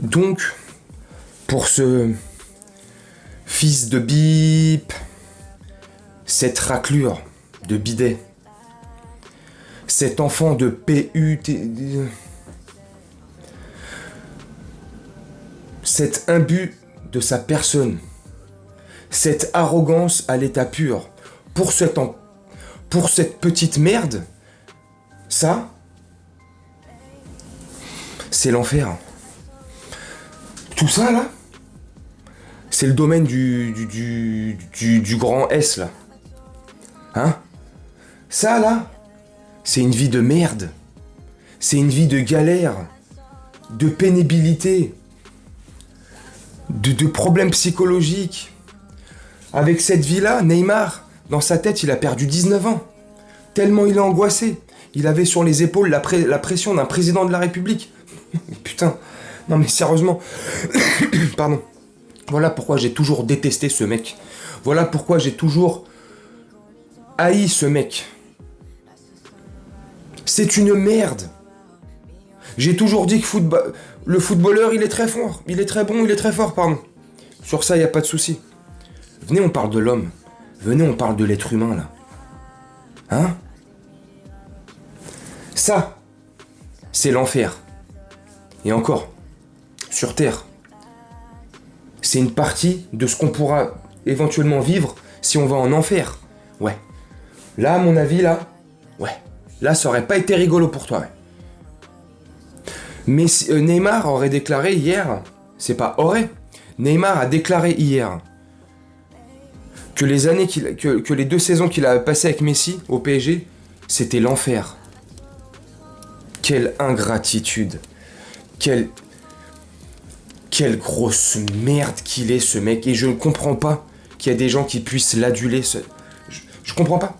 Donc, pour ce fils de bip, cette raclure de bidet, cet enfant de PUT, cet imbut de sa personne, cette arrogance à l'état pur, pour cette petite merde, ça, c'est l'enfer. Tout ça, là, c'est le domaine du grand S, là. Hein? Ça, là, c'est une vie de merde. C'est une vie de galère, de pénibilité, de problèmes psychologiques. Avec cette vie-là, Neymar, dans sa tête, il a perdu 19 ans. Tellement il est angoissé. Il avait sur les épaules la pression d'un président de la République. Putain, non mais sérieusement. Pardon. Voilà pourquoi j'ai toujours détesté ce mec. Voilà pourquoi j'ai toujours haï ce mec. C'est une merde. J'ai toujours dit que le footballeur, il est très fort. Il est très bon, il est très fort, pardon. Sur ça, il n'y a pas de souci. Venez, on parle de l'homme. Venez, on parle de l'être humain, là. Hein? Ça, c'est l'enfer. Et encore, sur Terre, c'est une partie de ce qu'on pourra éventuellement vivre si on va en enfer. Ouais. Là, à mon avis, là, ouais. Là, ça aurait pas été rigolo pour toi, ouais. Mais Neymar aurait déclaré hier, c'est pas aurait, Neymar a déclaré hier que les années que les 2 saisons qu'il a passées avec Messi au PSG, c'était l'enfer. Quelle ingratitude. Quelle grosse merde qu'il est, ce mec. Et je ne comprends pas qu'il y a des gens qui puissent l'aduler. Je comprends pas.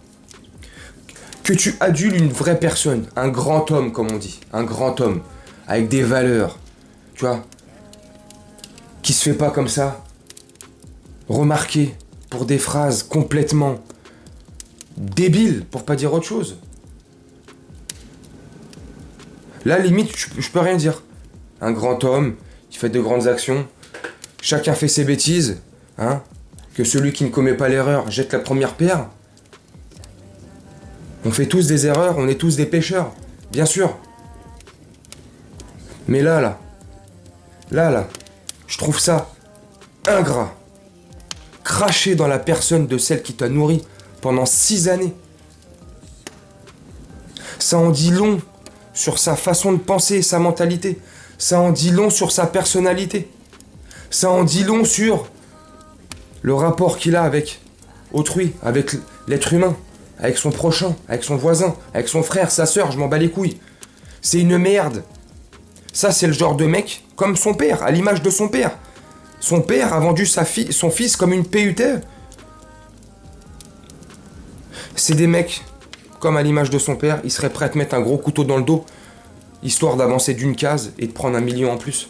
Que tu adules une vraie personne, un grand homme, comme on dit. Un grand homme, avec des valeurs, tu vois, qui se fait pas comme ça remarquer pour des phrases complètement débiles, pour pas dire autre chose. Là, limite, je peux rien dire. Un grand homme qui fait de grandes actions, chacun fait ses bêtises, hein, que celui qui ne commet pas l'erreur jette la première pierre. On fait tous des erreurs, on est tous des pécheurs, bien sûr. Mais là, je trouve ça ingrat. Cracher dans la personne de celle qui t'a nourri pendant 6 années. Ça en dit long sur sa façon de penser, sa mentalité. Ça en dit long sur sa personnalité. Ça en dit long sur le rapport qu'il a avec autrui, avec l'être humain, avec son prochain, avec son voisin, avec son frère, sa sœur, je m'en bats les couilles. C'est une merde. Ça, c'est le genre de mec comme son père, à l'image de son père. Son père a vendu son fils comme une PUT. C'est des mecs, comme à l'image de son père, ils seraient prêts à te mettre un gros couteau dans le dos, histoire d'avancer d'une case et de prendre 1 million en plus.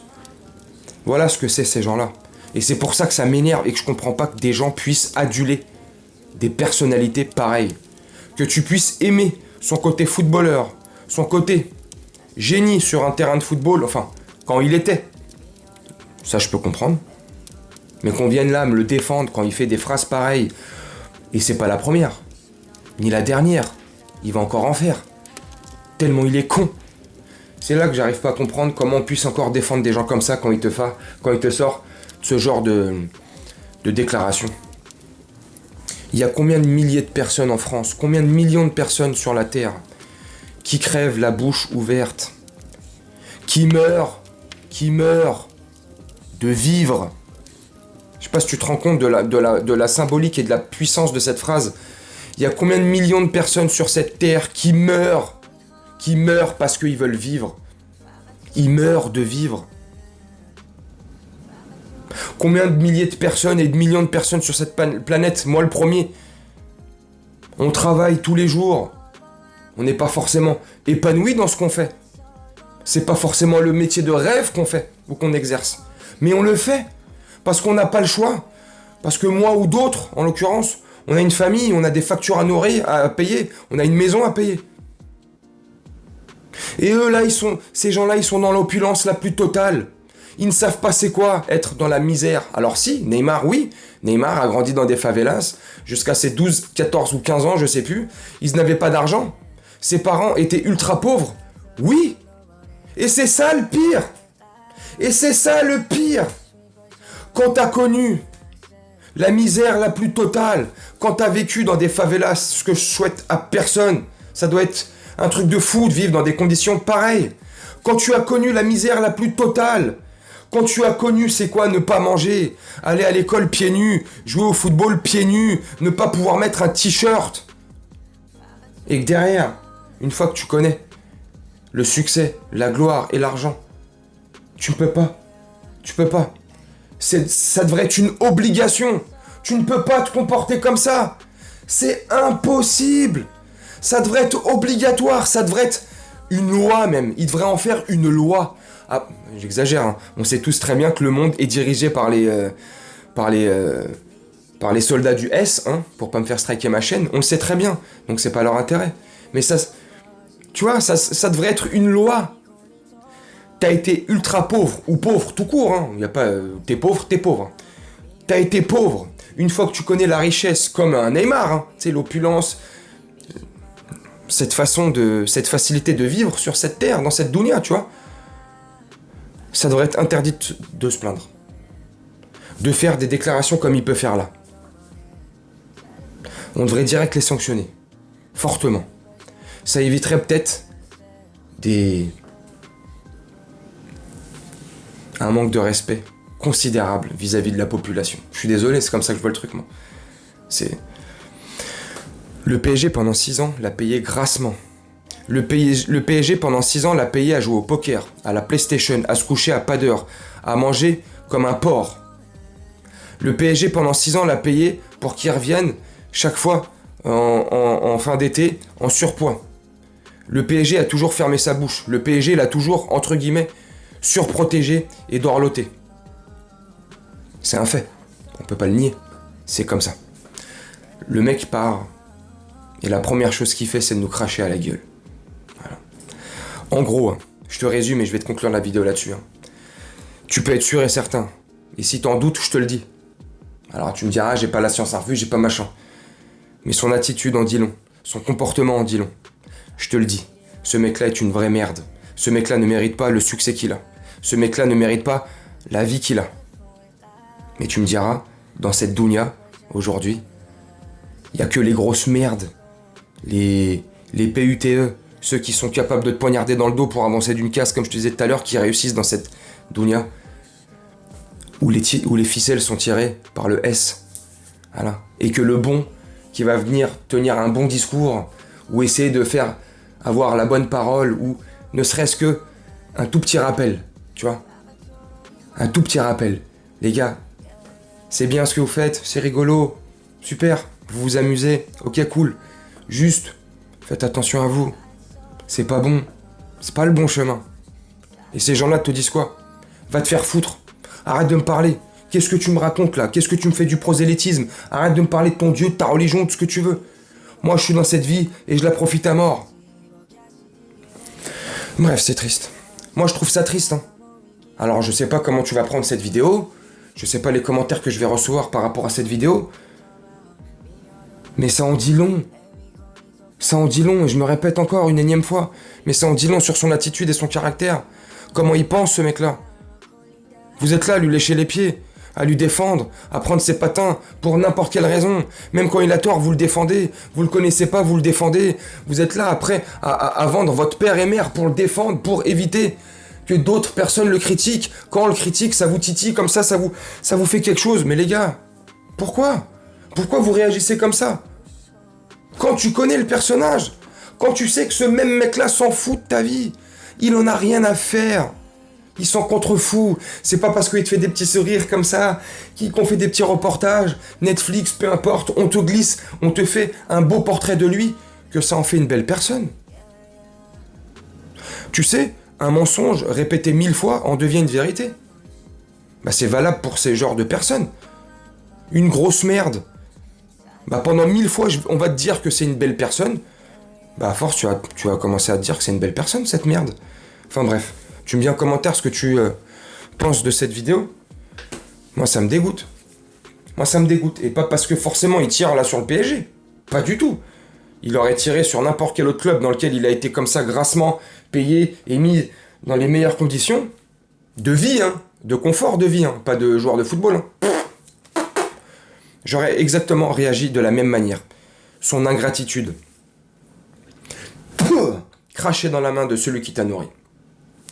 Voilà ce que c'est, ces gens-là. Et c'est pour ça que ça m'énerve et que je comprends pas que des gens puissent aduler des personnalités pareilles. Que tu puisses aimer son côté footballeur, son côté génie sur un terrain de football, enfin, quand il était. Ça, je peux comprendre. Mais qu'on vienne là me le défendre quand il fait des phrases pareilles, et c'est pas la première, ni la dernière, il va encore en faire. Tellement il est con. C'est là que j'arrive pas à comprendre comment on puisse encore défendre des gens comme ça quand il te sort ce genre de déclaration. Il y a combien de milliers de personnes en France, combien de millions de personnes sur la Terre qui crèvent la bouche ouverte, qui meurent de vivre. Je sais pas si tu te rends compte de la symbolique et de la puissance de cette phrase. Il y a combien de millions de personnes sur cette terre qui meurent parce qu'ils veulent vivre. Ils meurent de vivre. Combien de milliers de personnes et de millions de personnes sur cette planète, moi le premier, on travaille tous les jours. On n'est pas forcément épanoui dans ce qu'on fait. C'est pas forcément le métier de rêve qu'on fait ou qu'on exerce. Mais on le fait parce qu'on n'a pas le choix. Parce que moi ou d'autres, en l'occurrence, on a une famille, on a des factures à nourrir, à payer, on a une maison à payer. Et eux là, ces gens-là, ils sont dans l'opulence la plus totale. Ils ne savent pas c'est quoi être dans la misère. Alors si, Neymar, oui. Neymar a grandi dans des favelas jusqu'à ses 12, 14 ou 15 ans, je sais plus. Ils n'avaient pas d'argent. Ses parents étaient ultra pauvres. Oui. Et c'est ça le pire. Et c'est ça le pire. Quand t'as connu la misère la plus totale, quand t'as vécu dans des favelas, ce que je souhaite à personne, ça doit être un truc de fou de vivre dans des conditions pareilles. Quand tu as connu la misère la plus totale, quand tu as connu c'est quoi ne pas manger, aller à l'école pieds nus, jouer au football pieds nus, ne pas pouvoir mettre un t-shirt, et que derrière, une fois que tu connais le succès, la gloire et l'argent, tu ne peux pas. Tu peux pas. Ça devrait être une obligation. Tu ne peux pas te comporter comme ça. C'est impossible. Ça devrait être obligatoire. Ça devrait être une loi même. Il devrait en faire une loi. Ah, j'exagère. Hein. On sait tous très bien que le monde est dirigé par les soldats du S, hein, pour pas me faire striker ma chaîne. On le sait très bien. Donc c'est pas leur intérêt. Mais ça, tu vois, ça devrait être une loi. T'as été ultra pauvre, ou pauvre tout court, hein. Y a pas, t'es pauvre, t'es pauvre. T'as été pauvre. Une fois que tu connais la richesse, comme un Neymar, hein, tu sais, l'opulence, cette facilité de vivre sur cette terre, dans cette dunya, tu vois, ça devrait être interdit de se plaindre. De faire des déclarations comme il peut faire là. On devrait direct les sanctionner. Fortement. Ça éviterait peut-être un manque de respect considérable vis-à-vis de la population. Je suis désolé, c'est comme ça que je vois le truc, moi. Le PSG, pendant 6 ans, l'a payé grassement. Le PSG, pendant 6 ans, l'a payé à jouer au poker, à la PlayStation, à se coucher à pas d'heure, à manger comme un porc. Le PSG, pendant 6 ans, l'a payé pour qu'il revienne chaque fois en fin d'été en surpoids. Le PSG a toujours fermé sa bouche. Le PSG l'a toujours, entre guillemets, surprotégé et dorloté. C'est un fait. On peut pas le nier. C'est comme ça. Le mec part et la première chose qu'il fait, c'est de nous cracher à la gueule. Voilà. En gros, hein, je te résume et je vais te conclure la vidéo là-dessus. Hein. Tu peux être sûr et certain. Et si t'en doutes, je te le dis. Alors tu me diras, j'ai pas la science à revue, j'ai pas machin. Mais son attitude en dit long. Son comportement en dit long. Je te le dis. Ce mec-là est une vraie merde. Ce mec-là ne mérite pas le succès qu'il a. Ce mec-là ne mérite pas la vie qu'il a. Mais tu me diras, dans cette dunya, aujourd'hui, il n'y a que les grosses merdes, les PUTE, ceux qui sont capables de te poignarder dans le dos pour avancer d'une case, comme je te disais tout à l'heure, qui réussissent dans cette dunya, où les ficelles sont tirées par le S. Voilà. Et que le bon, qui va venir tenir un bon discours, ou essayer de faire avoir la bonne parole, ou ne serait-ce que un tout petit rappel, tu vois. Un tout petit rappel. Les gars, c'est bien ce que vous faites, c'est rigolo, super, vous vous amusez, ok cool. Juste, faites attention à vous. C'est pas bon. C'est pas le bon chemin. Et ces gens-là te disent quoi? Va te faire foutre. Arrête de me parler. Qu'est-ce que tu me racontes là? Qu'est-ce que tu me fais du prosélytisme? Arrête de me parler de ton Dieu, de ta religion, de ce que tu veux. Moi, je suis dans cette vie et je la profite à mort. Bref, c'est triste. Moi, je trouve ça triste, hein. Alors, je sais pas comment tu vas prendre cette vidéo. Je sais pas les commentaires que je vais recevoir par rapport à cette vidéo. Mais ça en dit long. Ça en dit long, et je me répète encore une énième fois. Mais ça en dit long sur son attitude et son caractère. Comment il pense, ce mec-là. Vous êtes là à lui lécher les pieds, à lui défendre, à prendre ses patins pour n'importe quelle raison. Même quand il a tort, vous le défendez. Vous le connaissez pas, vous le défendez. Vous êtes là après à vendre votre père et mère pour le défendre, pour éviter que d'autres personnes le critiquent. Quand on le critique, ça vous titille comme ça vous fait quelque chose. Mais les gars, pourquoi? Pourquoi vous réagissez comme ça? Quand tu connais le personnage, quand tu sais que ce même mec-là s'en fout de ta vie, il en a rien à faire. Il s'en contrefou. C'est pas parce qu'il te fait des petits sourires comme ça, qu'on fait des petits reportages, Netflix, peu importe, on te glisse, on te fait un beau portrait de lui, que ça en fait une belle personne. Tu sais, un mensonge répété 1000 fois en devient une vérité. Bah c'est valable pour ces genres de personnes. Une grosse merde. Bah pendant 1000 fois on va te dire que c'est une belle personne. Bah à force tu vas commencer à te dire que c'est une belle personne cette merde. Enfin bref, tu me dis en commentaire ce que pense de cette vidéo, moi ça me dégoûte. Moi ça me dégoûte. Et pas parce que forcément il tire là sur le PSG. Pas du tout. Il aurait tiré sur n'importe quel autre club dans lequel il a été comme ça grassement payé et mis dans les meilleures conditions de vie, hein, de confort de vie, hein, pas de joueur de football. Hein. J'aurais exactement réagi de la même manière. Son ingratitude. Cracher dans la main de celui qui t'a nourri.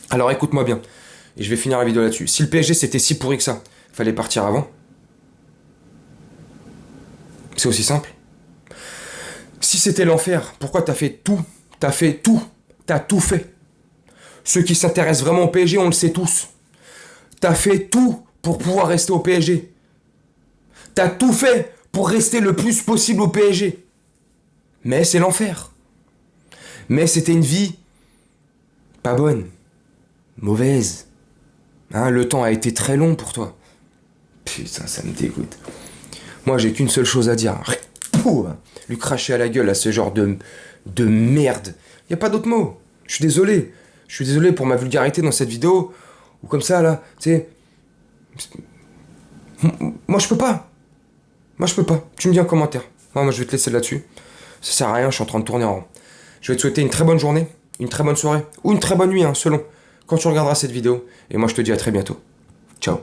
Alors écoute-moi bien, et je vais finir la vidéo là-dessus. Si le PSG c'était si pourri que ça, fallait partir avant. C'est aussi simple. Si c'était l'enfer, pourquoi t'as fait tout? T'as fait tout. T'as tout fait. Ceux qui s'intéressent vraiment au PSG, on le sait tous. T'as fait tout pour pouvoir rester au PSG. T'as tout fait pour rester le plus possible au PSG. Mais c'est l'enfer. Mais c'était une vie pas bonne. Mauvaise. Hein, le temps a été très long pour toi. Putain, ça me dégoûte. Moi, j'ai qu'une seule chose à dire. Lui cracher à la gueule à ce genre de merde. Y a pas d'autre mot. Je suis désolé. Je suis désolé pour ma vulgarité dans cette vidéo. Ou comme ça, là. Tu sais. Moi, je peux pas. Moi, je peux pas. Tu me dis en commentaire. Moi, je vais te laisser là-dessus. Ça sert à rien, je suis en train de tourner en rond. Je vais te souhaiter une très bonne journée, une très bonne soirée, ou une très bonne nuit, hein, selon quand tu regarderas cette vidéo. Et moi, je te dis à très bientôt. Ciao.